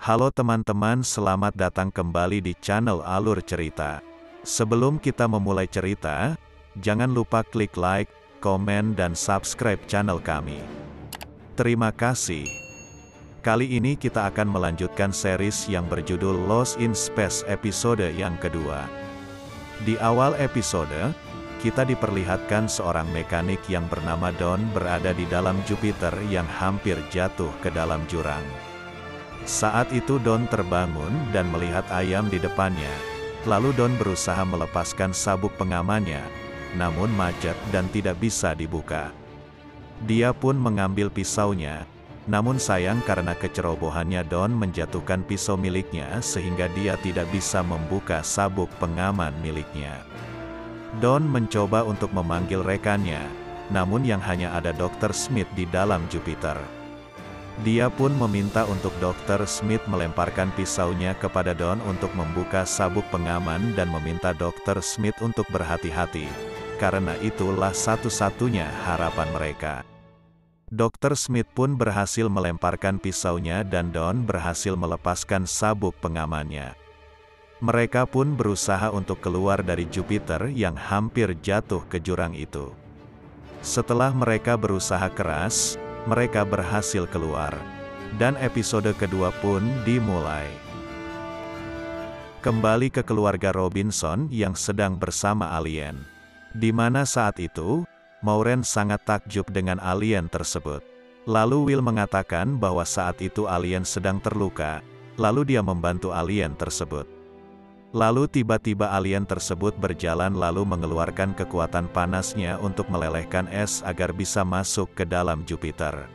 Halo teman-teman, selamat datang kembali di channel Alur Cerita. Sebelum kita memulai cerita, jangan lupa klik like, komen dan subscribe channel kami. Terima kasih. Kali ini kita akan melanjutkan series yang berjudul Lost in Space episode yang kedua. Di awal episode, kita diperlihatkan seorang mekanik yang bernama Don berada di dalam Jupiter yang hampir jatuh ke dalam jurang. Saat itu Don terbangun dan melihat ayam di depannya. Lalu Don berusaha melepaskan sabuk pengamannya, namun macet dan tidak bisa dibuka. Dia pun mengambil pisaunya, namun sayang karena kecerobohannya Don menjatuhkan pisau miliknya sehingga dia tidak bisa membuka sabuk pengaman miliknya. Don mencoba untuk memanggil rekannya, namun yang hanya ada Dr. Smith di dalam Jupiter. Dia pun meminta untuk Dr. Smith melemparkan pisaunya kepada Don untuk membuka sabuk pengaman dan meminta Dr. Smith untuk berhati-hati, karena itulah satu-satunya harapan mereka. Dr. Smith pun berhasil melemparkan pisaunya dan Don berhasil melepaskan sabuk pengamannya. Mereka pun berusaha untuk keluar dari Jupiter yang hampir jatuh ke jurang itu. Setelah mereka berusaha keras, mereka berhasil keluar. Dan episode kedua pun dimulai. Kembali ke keluarga Robinson yang sedang bersama alien. Di mana saat itu, Maureen sangat takjub dengan alien tersebut. Lalu Will mengatakan bahwa saat itu alien sedang terluka, lalu dia membantu alien tersebut. Lalu tiba-tiba alien tersebut berjalan lalu mengeluarkan kekuatan panasnya untuk melelehkan es agar bisa masuk ke dalam Jupiter.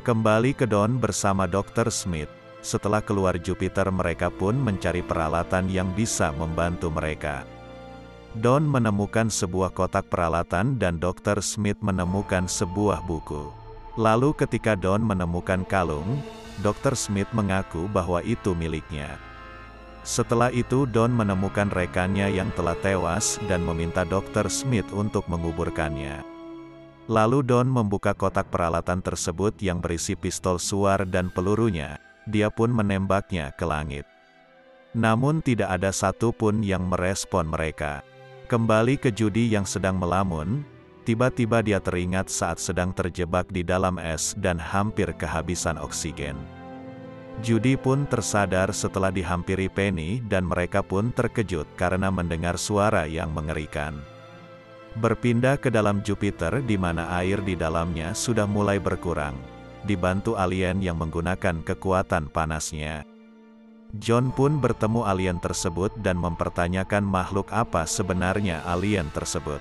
Kembali ke Don bersama Dr. Smith. Setelah keluar Jupiter mereka pun mencari peralatan yang bisa membantu mereka. Don menemukan sebuah kotak peralatan dan Dr. Smith menemukan sebuah buku. Lalu ketika Don menemukan kalung, Dr. Smith mengaku bahwa itu miliknya. Setelah itu Don menemukan rekannya yang telah tewas dan meminta Dr. Smith untuk menguburkannya. Lalu Don membuka kotak peralatan tersebut yang berisi pistol suar dan pelurunya, dia pun menembaknya ke langit. Namun tidak ada satupun yang merespon mereka. Kembali ke Judy yang sedang melamun, tiba-tiba dia teringat saat sedang terjebak di dalam es dan hampir kehabisan oksigen. Judy pun tersadar setelah dihampiri Penny dan mereka pun terkejut karena mendengar suara yang mengerikan. Berpindah ke dalam Jupiter di mana air di dalamnya sudah mulai berkurang, dibantu alien yang menggunakan kekuatan panasnya. John pun bertemu alien tersebut dan mempertanyakan makhluk apa sebenarnya alien tersebut.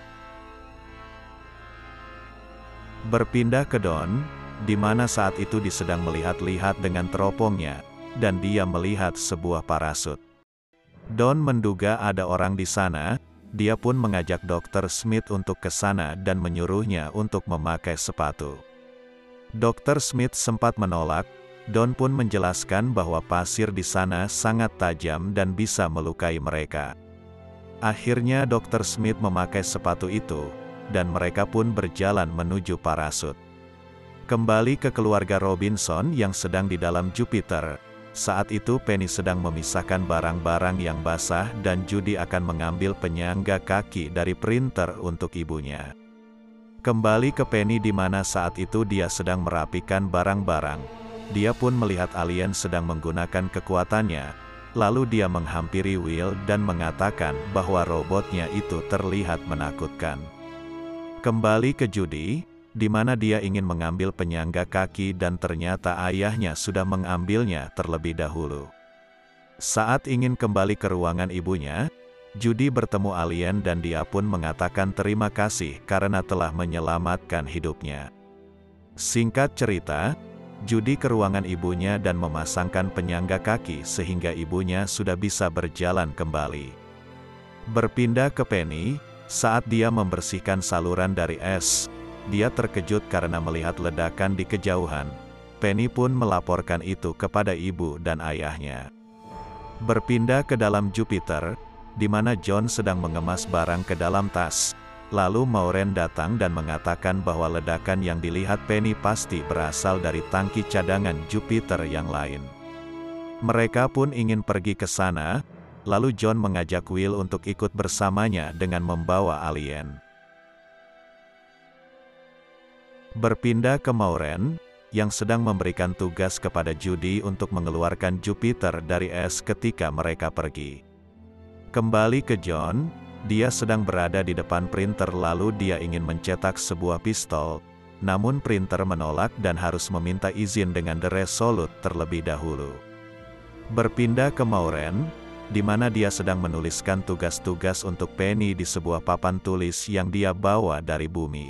Berpindah ke Don, di mana saat itu dia sedang melihat-lihat dengan teropongnya, dan dia melihat sebuah parasut. Don menduga ada orang di sana, dia pun mengajak Dr. Smith untuk ke sana dan menyuruhnya untuk memakai sepatu. Dr. Smith sempat menolak, Don pun menjelaskan bahwa pasir di sana sangat tajam dan bisa melukai mereka. Akhirnya Dr. Smith memakai sepatu itu, dan mereka pun berjalan menuju parasut. Kembali ke keluarga Robinson yang sedang di dalam Jupiter. Saat itu Penny sedang memisahkan barang-barang yang basah dan Judy akan mengambil penyangga kaki dari printer untuk ibunya. Kembali ke Penny di mana saat itu dia sedang merapikan barang-barang. Dia pun melihat alien sedang menggunakan kekuatannya. Lalu dia menghampiri Will dan mengatakan bahwa robotnya itu terlihat menakutkan. Kembali ke Judy, di mana dia ingin mengambil penyangga kaki dan ternyata ayahnya sudah mengambilnya terlebih dahulu. Saat ingin kembali ke ruangan ibunya, Judy bertemu alien dan dia pun mengatakan terima kasih karena telah menyelamatkan hidupnya. Singkat cerita, Judy ke ruangan ibunya dan memasangkan penyangga kaki sehingga ibunya sudah bisa berjalan kembali. Berpindah ke Penny, saat dia membersihkan saluran dari es, dia terkejut karena melihat ledakan di kejauhan. Penny pun melaporkan itu kepada ibu dan ayahnya. Berpindah ke dalam Jupiter, di mana John sedang mengemas barang ke dalam tas. Lalu Maureen datang dan mengatakan bahwa ledakan yang dilihat Penny pasti berasal dari tangki cadangan Jupiter yang lain. Mereka pun ingin pergi ke sana, lalu John mengajak Will untuk ikut bersamanya dengan membawa alien. Berpindah ke Maureen, yang sedang memberikan tugas kepada Judy untuk mengeluarkan Jupiter dari es ketika mereka pergi. Kembali ke John, dia sedang berada di depan printer lalu dia ingin mencetak sebuah pistol, namun printer menolak dan harus meminta izin dengan The Resolute terlebih dahulu. Berpindah ke Maureen, di mana dia sedang menuliskan tugas-tugas untuk Penny di sebuah papan tulis yang dia bawa dari bumi.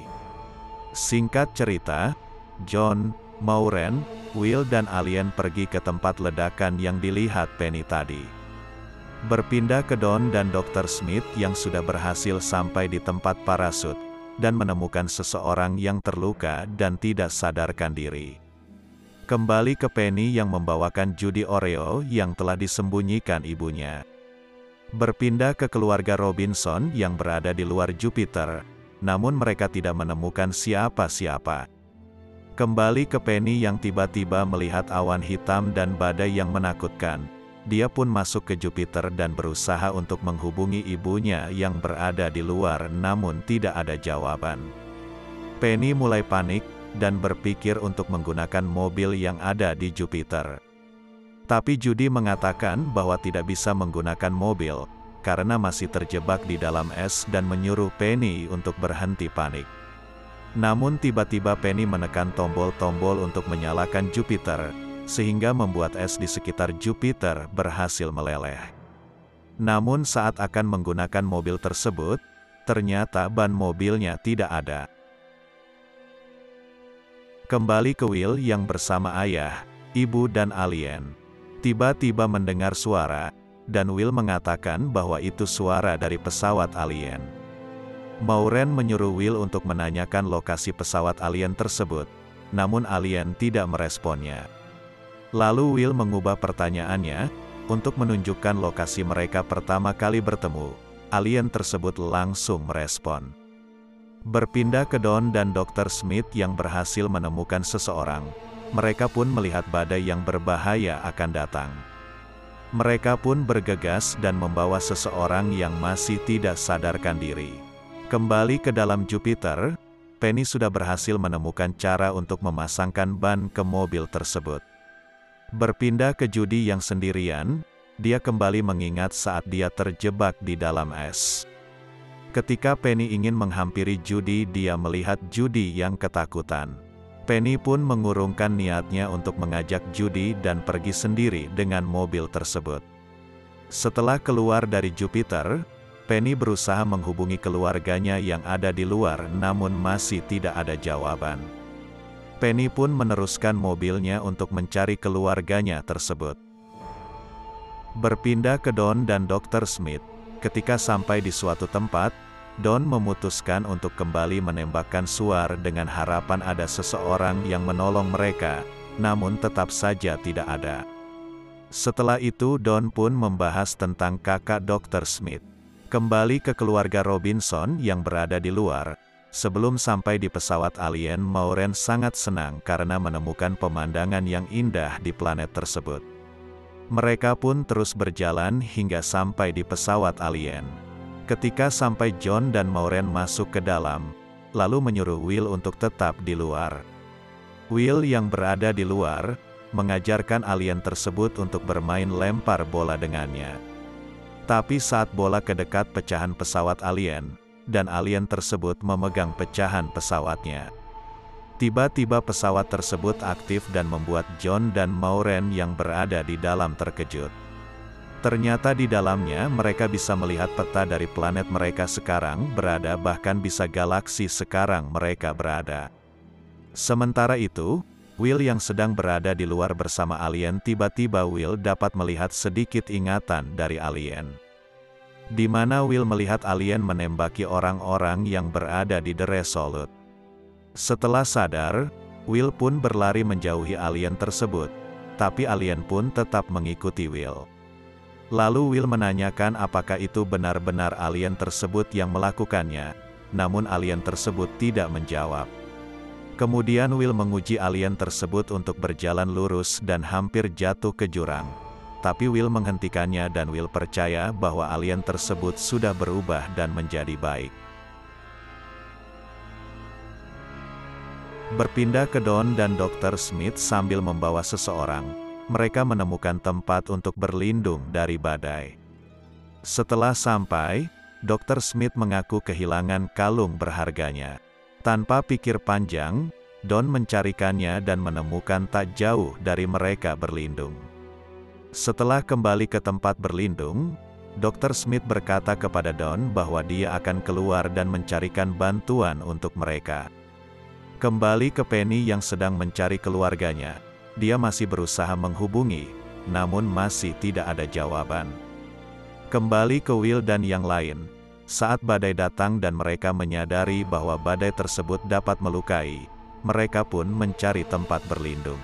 Singkat cerita, John, Maureen, Will dan alien pergi ke tempat ledakan yang dilihat Penny tadi. Berpindah ke Don dan Dr. Smith yang sudah berhasil sampai di tempat parasut, dan menemukan seseorang yang terluka dan tidak sadarkan diri. Kembali ke Penny yang membawakan Judy Oreo yang telah disembunyikan ibunya. Berpindah ke keluarga Robinson yang berada di luar Jupiter, namun mereka tidak menemukan siapa-siapa. Kembali ke Penny yang tiba-tiba melihat awan hitam dan badai yang menakutkan. Dia pun masuk ke Jupiter dan berusaha untuk menghubungi ibunya yang berada di luar namun tidak ada jawaban. Penny mulai panik dan berpikir untuk menggunakan mobil yang ada di Jupiter. Tapi Judy mengatakan bahwa tidak bisa menggunakan mobil, karena masih terjebak di dalam es dan menyuruh Penny untuk berhenti panik. Namun tiba-tiba Penny menekan tombol-tombol untuk menyalakan Jupiter, sehingga membuat es di sekitar Jupiter berhasil meleleh. Namun saat akan menggunakan mobil tersebut, ternyata ban mobilnya tidak ada. Kembali ke Will yang bersama ayah, ibu dan alien. Tiba-tiba mendengar suara, dan Will mengatakan bahwa itu suara dari pesawat alien. Maureen menyuruh Will untuk menanyakan lokasi pesawat alien tersebut, namun alien tidak meresponnya. Lalu Will mengubah pertanyaannya, untuk menunjukkan lokasi mereka pertama kali bertemu. Alien tersebut langsung merespon. Berpindah ke Don dan Dr. Smith yang berhasil menemukan seseorang. Mereka pun melihat badai yang berbahaya akan datang. Mereka pun bergegas dan membawa seseorang yang masih tidak sadarkan diri. Kembali ke dalam Jupiter, Penny sudah berhasil menemukan cara untuk memasangkan ban ke mobil tersebut. Berpindah ke Judy yang sendirian, dia kembali mengingat saat dia terjebak di dalam es. Ketika Penny ingin menghampiri Judy, dia melihat Judy yang ketakutan. Penny pun mengurungkan niatnya untuk mengajak Judy dan pergi sendiri dengan mobil tersebut. Setelah keluar dari Jupiter, Penny berusaha menghubungi keluarganya yang ada di luar namun masih tidak ada jawaban. Penny pun meneruskan mobilnya untuk mencari keluarganya tersebut. Berpindah ke Don dan Dr. Smith, ketika sampai di suatu tempat, Don memutuskan untuk kembali menembakkan suar dengan harapan ada seseorang yang menolong mereka, namun tetap saja tidak ada. Setelah itu Don pun membahas tentang kakak Dr. Smith. Kembali ke keluarga Robinson yang berada di luar. Sebelum sampai di pesawat alien, Maureen sangat senang karena menemukan pemandangan yang indah di planet tersebut. Mereka pun terus berjalan hingga sampai di pesawat alien. Ketika sampai, John dan Maureen masuk ke dalam, lalu menyuruh Will untuk tetap di luar. Will yang berada di luar, mengajarkan alien tersebut untuk bermain lempar bola dengannya. Tapi saat bola kedekat pecahan pesawat alien, dan alien tersebut memegang pecahan pesawatnya. Tiba-tiba pesawat tersebut aktif dan membuat John dan Maureen yang berada di dalam terkejut. Ternyata di dalamnya mereka bisa melihat peta dari planet mereka sekarang berada, bahkan bisa galaksi sekarang mereka berada. Sementara itu, Will yang sedang berada di luar bersama alien, tiba-tiba Will dapat melihat sedikit ingatan dari alien. Di mana Will melihat alien menembaki orang-orang yang berada di The Resolute. Setelah sadar, Will pun berlari menjauhi alien tersebut, tapi alien pun tetap mengikuti Will. Lalu Will menanyakan apakah itu benar-benar alien tersebut yang melakukannya, namun alien tersebut tidak menjawab. Kemudian Will menguji alien tersebut untuk berjalan lurus dan hampir jatuh ke jurang. tapi Will menghentikannya dan Will percaya bahwa alien tersebut sudah berubah dan menjadi baik. Berpindah ke Don dan Dr. Smith sambil membawa seseorang, mereka menemukan tempat untuk berlindung dari badai. Setelah sampai, Dr. Smith mengaku kehilangan kalung berharganya. Tanpa pikir panjang, Don mencarikannya dan menemukan tak jauh dari mereka berlindung. Setelah kembali ke tempat berlindung, Dr. Smith berkata kepada Don bahwa dia akan keluar dan mencarikan bantuan untuk mereka. Kembali ke Penny yang sedang mencari keluarganya, dia masih berusaha menghubungi, namun masih tidak ada jawaban. Kembali ke Will dan yang lain, saat badai datang dan mereka menyadari bahwa badai tersebut dapat melukai, mereka pun mencari tempat berlindung.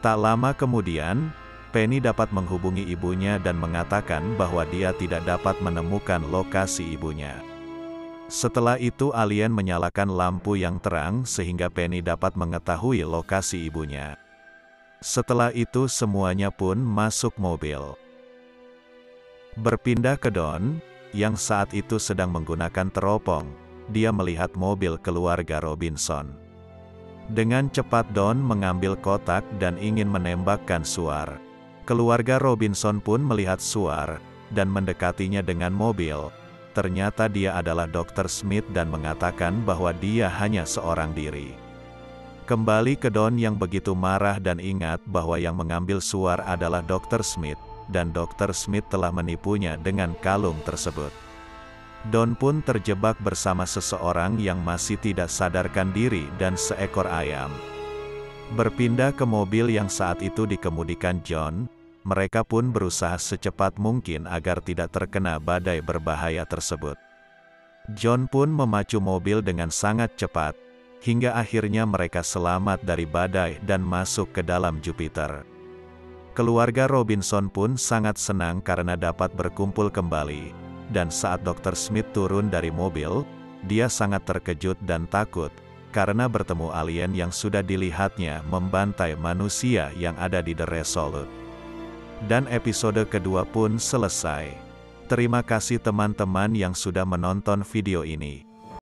Tak lama kemudian, Penny dapat menghubungi ibunya dan mengatakan bahwa dia tidak dapat menemukan lokasi ibunya. Setelah itu alien menyalakan lampu yang terang sehingga Penny dapat mengetahui lokasi ibunya. Setelah itu semuanya pun masuk mobil. Berpindah ke Don, yang saat itu sedang menggunakan teropong, dia melihat mobil keluarga Robinson. Dengan cepat Don mengambil kotak dan ingin menembakkan Suar. Keluarga Robinson pun melihat Suar, dan mendekatinya dengan mobil. Ternyata dia adalah Dr. Smith dan mengatakan bahwa dia hanya seorang diri. Kembali ke Don yang begitu marah dan ingat bahwa yang mengambil Suar adalah Dr. Smith, dan Dr. Smith telah menipunya dengan kalung tersebut. Don pun terjebak bersama seseorang yang masih tidak sadarkan diri dan seekor ayam. Berpindah ke mobil yang saat itu dikemudikan John, mereka pun berusaha secepat mungkin agar tidak terkena badai berbahaya tersebut. John pun memacu mobil dengan sangat cepat, hingga akhirnya mereka selamat dari badai dan masuk ke dalam Jupiter. Keluarga Robinson pun sangat senang karena dapat berkumpul kembali. Dan saat Dr. Smith turun dari mobil, dia sangat terkejut dan takut, karena bertemu alien yang sudah dilihatnya membantai manusia yang ada di The Resolute. Dan episode kedua pun selesai. Terima kasih teman-teman yang sudah menonton video ini.